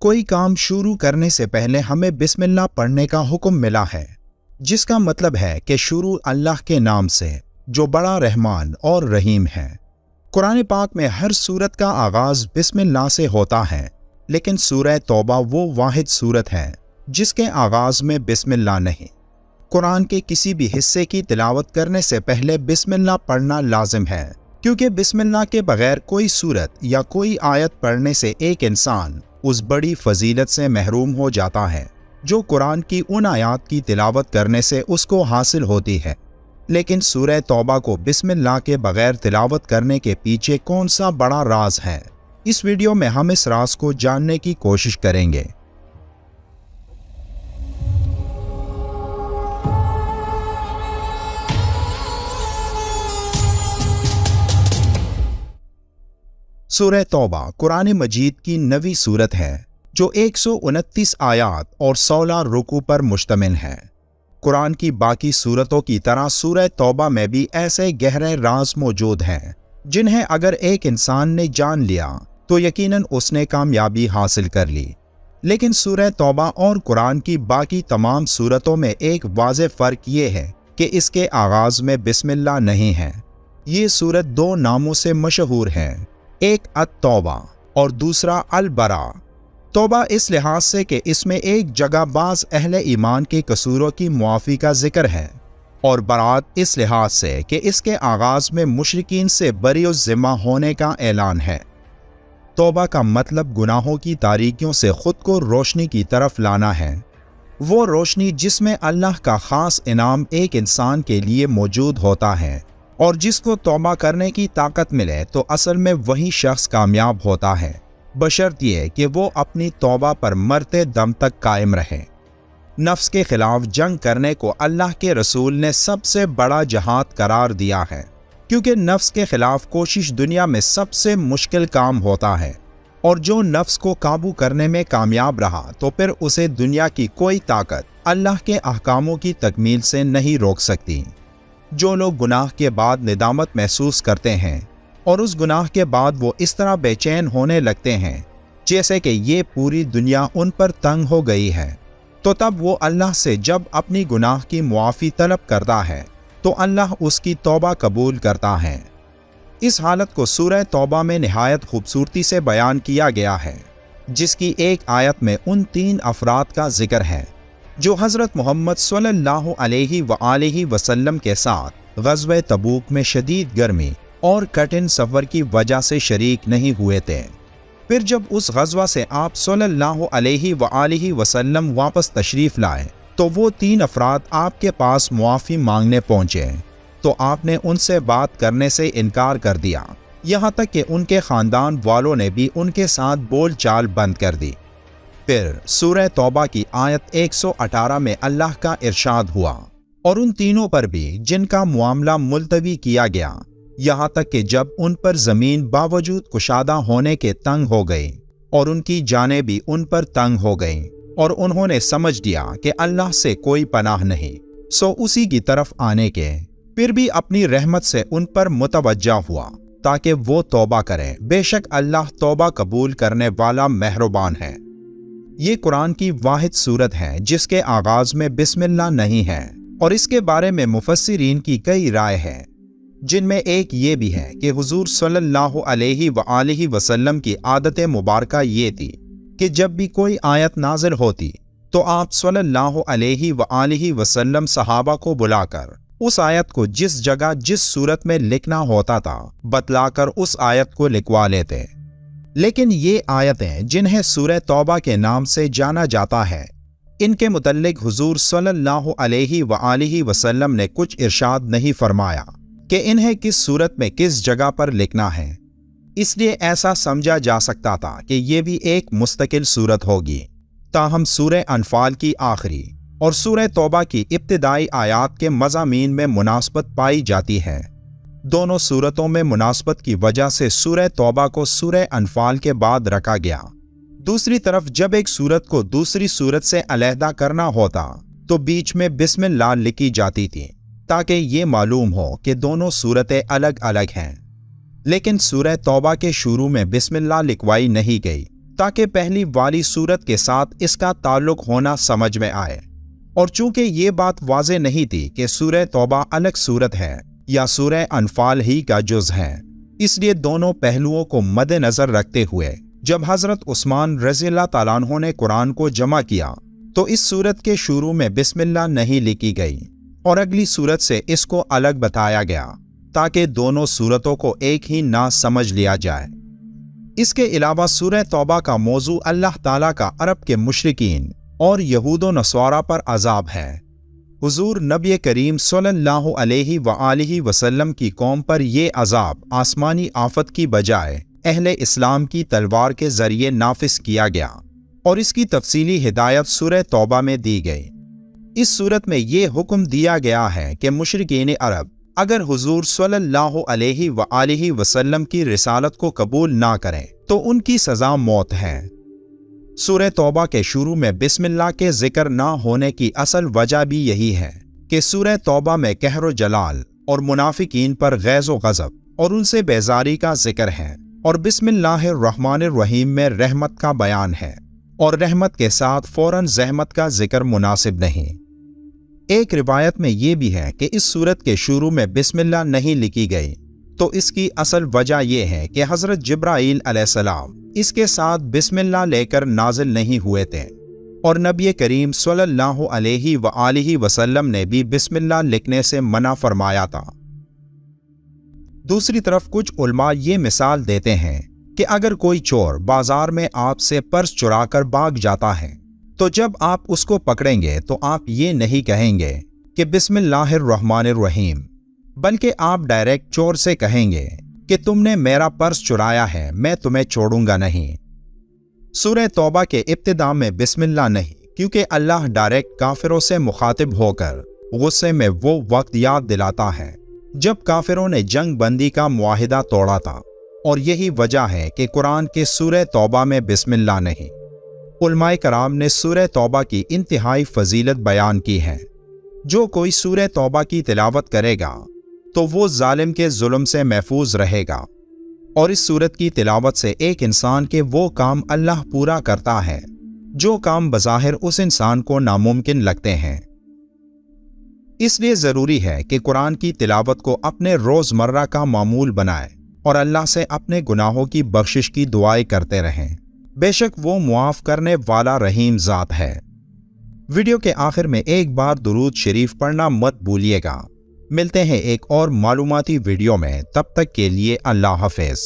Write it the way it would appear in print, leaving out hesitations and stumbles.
کوئی کام شروع کرنے سے پہلے ہمیں بسم اللہ پڑھنے کا حکم ملا ہے، جس کا مطلب ہے کہ شروع اللہ کے نام سے جو بڑا رحمان اور رحیم ہے۔ قرآن پاک میں ہر سورت کا آغاز بسم اللہ سے ہوتا ہے، لیکن سورہ توبہ وہ واحد سورت ہے جس کے آغاز میں بسم اللہ نہیں۔ قرآن کے کسی بھی حصے کی تلاوت کرنے سے پہلے بسم اللہ پڑھنا لازم ہے، کیونکہ بسم اللہ کے بغیر کوئی سورت یا کوئی آیت پڑھنے سے ایک انسان اس بڑی فضیلت سے محروم ہو جاتا ہے جو قرآن کی ان آیات کی تلاوت کرنے سے اس کو حاصل ہوتی ہے۔ لیکن سورہ توبہ کو بسم اللہ کے بغیر تلاوت کرنے کے پیچھے کون سا بڑا راز ہے؟ اس ویڈیو میں ہم اس راز کو جاننے کی کوشش کریں گے۔ سورہ توبہ قرآن مجید کی 9ویں سورت ہے جو 129 آیات اور 16 رکوع پر مشتمل ہے۔ قرآن کی باقی سورتوں کی طرح سورہ توبہ میں بھی ایسے گہرے راز موجود ہیں جنہیں اگر ایک انسان نے جان لیا تو یقیناً اس نے کامیابی حاصل کر لی۔ لیکن سورہ توبہ اور قرآن کی باقی تمام سورتوں میں ایک واضح فرق یہ ہے کہ اس کے آغاز میں بسم اللہ نہیں ہے۔ یہ سورت 2 ناموں سے مشہور ہے، ایک التوبہ اور دوسرا البراء۔ توبہ اس لحاظ سے کہ اس میں ایک جگہ بعض اہل ایمان کے قصوروں کی معافی کا ذکر ہے، اور برات اس لحاظ سے کہ اس کے آغاز میں مشرکین سے بری الذمہ ہونے کا اعلان ہے۔ توبہ کا مطلب گناہوں کی تاریکیوں سے خود کو روشنی کی طرف لانا ہے، وہ روشنی جس میں اللہ کا خاص انعام ایک انسان کے لیے موجود ہوتا ہے، اور جس کو توبہ کرنے کی طاقت ملے تو اصل میں وہی شخص کامیاب ہوتا ہے، بشرط یہ کہ وہ اپنی توبہ پر مرتے دم تک قائم رہے۔ نفس کے خلاف جنگ کرنے کو اللہ کے رسول نے سب سے بڑا جہاد قرار دیا ہے، کیونکہ نفس کے خلاف کوشش دنیا میں سب سے مشکل کام ہوتا ہے، اور جو نفس کو قابو کرنے میں کامیاب رہا تو پھر اسے دنیا کی کوئی طاقت اللہ کے احکاموں کی تکمیل سے نہیں روک سکتی۔ جو لوگ گناہ کے بعد ندامت محسوس کرتے ہیں اور اس گناہ کے بعد وہ اس طرح بے چین ہونے لگتے ہیں جیسے کہ یہ پوری دنیا ان پر تنگ ہو گئی ہے، تو تب وہ اللہ سے جب اپنی گناہ کی معافی طلب کرتا ہے تو اللہ اس کی توبہ قبول کرتا ہے۔ اس حالت کو سورہ توبہ میں نہایت خوبصورتی سے بیان کیا گیا ہے، جس کی ایک آیت میں ان 3 افراد کا ذکر ہے جو حضرت محمد صلی اللہ علیہ وآلہ وسلم کے ساتھ غزوہ تبوک میں شدید گرمی اور کٹھن سفر کی وجہ سے شریک نہیں ہوئے تھے۔ پھر جب اس غزوہ سے آپ صلی اللہ علیہ وآلہ وسلم واپس تشریف لائے تو وہ 3 افراد آپ کے پاس معافی مانگنے پہنچے، تو آپ نے ان سے بات کرنے سے انکار کر دیا، یہاں تک کہ ان کے خاندان والوں نے بھی ان کے ساتھ بول چال بند کر دی۔ پھر سورہ توبہ کی آیت 118 میں اللہ کا ارشاد ہوا، اور ان تینوں پر بھی جن کا معاملہ ملتوی کیا گیا، یہاں تک کہ جب ان پر زمین باوجود کشادہ ہونے کے تنگ ہو گئی اور ان کی جانیں بھی ان پر تنگ ہو گئیں، اور انہوں نے سمجھ لیا کہ اللہ سے کوئی پناہ نہیں سو اسی کی طرف آنے کے، پھر بھی اپنی رحمت سے ان پر متوجہ ہوا تاکہ وہ توبہ کریں، بے شک اللہ توبہ قبول کرنے والا مہربان ہے۔ یہ قرآن کی واحد سورت ہے جس کے آغاز میں بسم اللہ نہیں ہے، اور اس کے بارے میں مفسرین کی کئی رائے ہیں، جن میں ایک یہ بھی ہے کہ حضور صلی اللہ علیہ وآلہ وسلم کی عادت مبارکہ یہ تھی کہ جب بھی کوئی آیت نازل ہوتی تو آپ صلی اللہ علیہ وآلہ وسلم صحابہ کو بلا کر اس آیت کو جس جگہ جس صورت میں لکھنا ہوتا تھا بتلا کر اس آیت کو لکھوا لیتے۔ لیکن یہ آیتیں جنہیں سورہ توبہ کے نام سے جانا جاتا ہے، ان کے متعلق حضور صلی اللہ علیہ وآلہ وسلم نے کچھ ارشاد نہیں فرمایا کہ انہیں کس صورت میں کس جگہ پر لکھنا ہے، اس لیے ایسا سمجھا جا سکتا تھا کہ یہ بھی ایک مستقل صورت ہوگی۔ تاہم سورہ انفال کی آخری اور سورہ توبہ کی ابتدائی آیات کے مضامین میں مناسبت پائی جاتی ہے۔ دونوں صورتوں میں مناسبت کی وجہ سے سورہ توبہ کو سورہ انفال کے بعد رکھا گیا۔ دوسری طرف جب ایک صورت کو دوسری صورت سے علیحدہ کرنا ہوتا تو بیچ میں بسم اللہ لکھی جاتی تھی تاکہ یہ معلوم ہو کہ دونوں صورتیں الگ الگ ہیں۔ لیکن سورہ توبہ کے شروع میں بسم اللہ لکھوائی نہیں گئی تاکہ پہلی والی سورت کے ساتھ اس کا تعلق ہونا سمجھ میں آئے، اور چونکہ یہ بات واضح نہیں تھی کہ سورہ توبہ الگ سورت ہے یا سورہ انفال ہی کا جز ہے، اس لیے دونوں پہلوؤں کو مد نظر رکھتے ہوئے جب حضرت عثمان رضی اللہ تعالیٰ عنہ نے قرآن کو جمع کیا تو اس سورت کے شروع میں بسم اللہ نہیں لکھی گئی اور اگلی سورت سے اس کو الگ بتایا گیا تاکہ دونوں سورتوں کو ایک ہی نہ سمجھ لیا جائے۔ اس کے علاوہ سورہ توبہ کا موضوع اللہ تعالیٰ کا عرب کے مشرکین اور یہود و نصارہ پر عذاب ہے۔ حضور نبی کریم صلی اللہ علیہ وآلہ وسلم کی قوم پر یہ عذاب آسمانی آفت کی بجائے اہل اسلام کی تلوار کے ذریعے نافذ کیا گیا، اور اس کی تفصیلی ہدایت سورہ توبہ میں دی گئی۔ اس صورت میں یہ حکم دیا گیا ہے کہ مشرکین عرب اگر حضور صلی اللہ علیہ وآلہ وسلم کی رسالت کو قبول نہ کریں تو ان کی سزا موت ہے۔ سورہ توبہ کے شروع میں بسم اللہ کے ذکر نہ ہونے کی اصل وجہ بھی یہی ہے کہ سورہ توبہ میں قہر و جلال اور منافقین پر غیظ و غضب اور ان سے بیزاری کا ذکر ہے، اور بسم اللہ الرحمن الرحیم میں رحمت کا بیان ہے، اور رحمت کے ساتھ فوراً زحمت کا ذکر مناسب نہیں۔ ایک روایت میں یہ بھی ہے کہ اس سورت کے شروع میں بسم اللہ نہیں لکھی گئی، تو اس کی اصل وجہ یہ ہے کہ حضرت جبرائیل علیہ السلام اس کے ساتھ بسم اللہ لے کر نازل نہیں ہوئے تھے، اور نبی کریم صلی اللہ علیہ وآلہ وسلم نے بھی بسم اللہ لکھنے سے منع فرمایا تھا۔ دوسری طرف کچھ علماء یہ مثال دیتے ہیں کہ اگر کوئی چور بازار میں آپ سے پرس چرا کر بھاگ جاتا ہے تو جب آپ اس کو پکڑیں گے تو آپ یہ نہیں کہیں گے کہ بسم اللہ الرحمن الرحیم، بلکہ آپ ڈائریکٹ چور سے کہیں گے کہ تم نے میرا پرس چرایا ہے، میں تمہیں چھوڑوں گا نہیں۔ سورہ توبہ کے ابتدا میں بسم اللہ نہیں، کیونکہ اللہ ڈائریکٹ کافروں سے مخاطب ہو کر غصے میں وہ وقت یاد دلاتا ہے جب کافروں نے جنگ بندی کا معاہدہ توڑا تھا، اور یہی وجہ ہے کہ قرآن کے سورہ توبہ میں بسم اللہ نہیں۔ علماء کرام نے سورہ توبہ کی انتہائی فضیلت بیان کی ہے۔ جو کوئی سورہ توبہ کی تلاوت کرے گا تو وہ ظالم کے ظلم سے محفوظ رہے گا، اور اس سورت کی تلاوت سے ایک انسان کے وہ کام اللہ پورا کرتا ہے جو کام بظاہر اس انسان کو ناممکن لگتے ہیں۔ اس لیے ضروری ہے کہ قرآن کی تلاوت کو اپنے روزمرہ کا معمول بنائیں اور اللہ سے اپنے گناہوں کی بخشش کی دعائیں کرتے رہیں، بے شک وہ معاف کرنے والا رحیم ذات ہے۔ ویڈیو کے آخر میں ایک بار درود شریف پڑھنا مت بھولیے گا۔ ملتے ہیں ایک اور معلوماتی ویڈیو میں، تب تک کے لیے اللہ حافظ۔